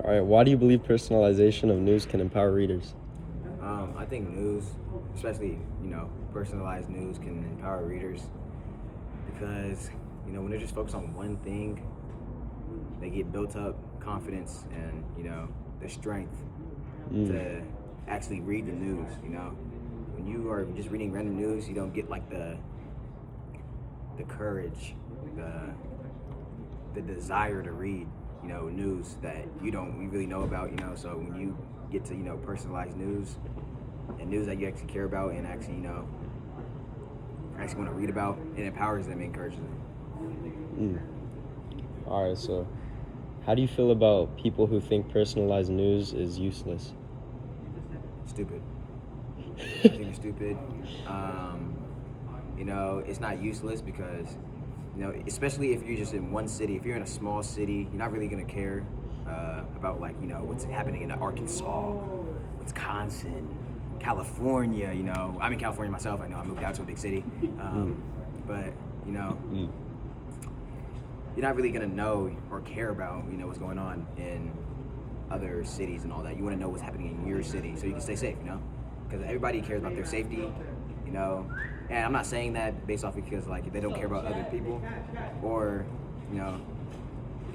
All right, why do you believe personalization of news can empower readers? I think news, especially personalized news, can empower readers because when they're just focused on one thing, they get built up confidence and the strength to actually read the news. When you are just reading random news, you don't get like the courage, the desire to read news that you really know about. So when you get to personalized news and news that you actually care about and actually want to read about, it empowers them and encourages them. All right, so how do you feel about people who think personalized news is useless? Stupid. I think it's stupid. It's not useless because especially if you're just in one city. If you're in a small city, you're not really gonna care about what's happening in Arkansas, Wisconsin, California. I'm in California myself. I know I moved out to a big city, but you're not really gonna know or care about what's going on in other cities and all that. You want to know what's happening in your city so you can stay safe. Because everybody cares about their safety. And I'm not saying that based off because they don't care about other people or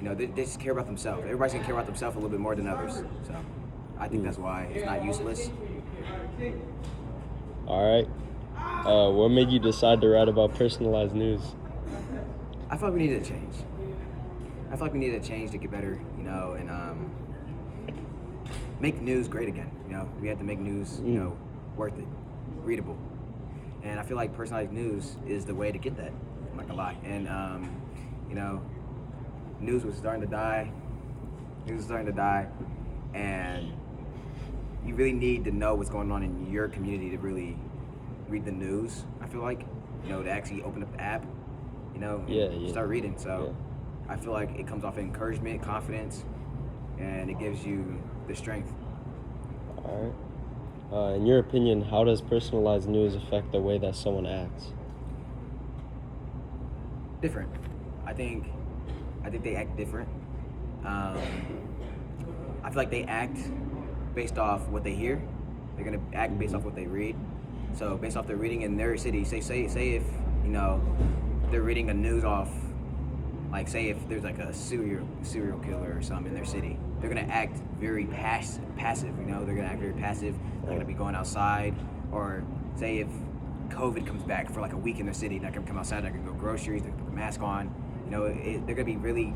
they just care about themselves. Everybody's gonna care about themselves a little bit more than others. So I think that's why it's not useless. All right. What made you decide to write about personalized news? I feel like we needed a change. I feel like we needed a change to get better, and make news great again. We had to make news, worth it, readable. And I feel like personalized news is the way to get that. I'm not gonna lie. And news was starting to die. And you really need to know what's going on in your community to really read the news. I feel like, to actually open up the app, and start reading. So I feel like it comes off encouragement, confidence, and it gives you the strength. All right. In your opinion, how does personalized news affect the way that someone acts? Different. I think they act different. I feel like they act based off what they hear. They're gonna act based off what they read. So based off their reading in their city, say if they're reading the news off, say if there's a serial killer or something in their city, they're gonna act very passive. They're gonna act very passive. They're gonna be going outside, or say if COVID comes back for a week in their city, they're gonna come outside. They're gonna go groceries. They're gonna put the mask on. They're gonna be really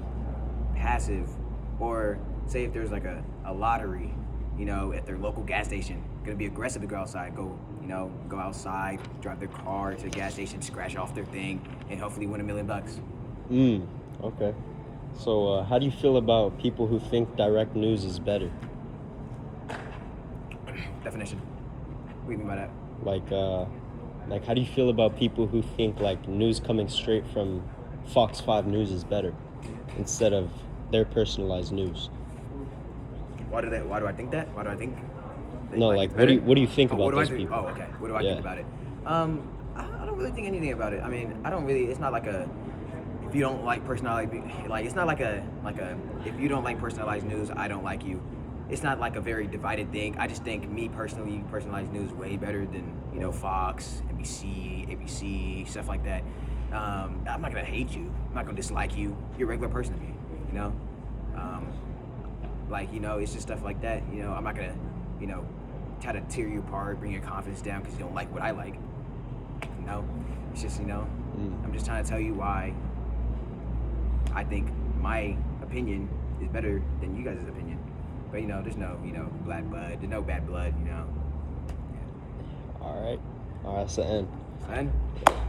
passive. Or say if there's a lottery, at their local gas station, gonna be aggressive to go outside. Go outside, drive their car to the gas station, scratch off their thing, and hopefully win $1 million. Okay. So how do you feel about people who think direct news is better? Definition. What do you mean by that? Like how do you feel about people who think news coming straight from Fox 5 News is better instead of their personalized news? Why do I think that? Why do I think? No, what do you think about those people? Oh, okay. What do I think about it? I don't really think anything about it. I mean, I don't really. It's not like a. If you don't like personality, it's not like a if you don't like personalized news, I don't like you. It's not like a very divided thing. I just think me personally, personalized news way better than Fox, NBC, ABC, stuff like that. I'm not gonna hate you. I'm not gonna dislike you. You're a regular person to me. It's just stuff like that. I'm not gonna try to tear you apart, bring your confidence down because you don't like what I like. It's just I'm just trying to tell you why I think my opinion is better than you guys' opinion. But there's no bad blood. There's no bad blood. All right. All right. That's the end. Son?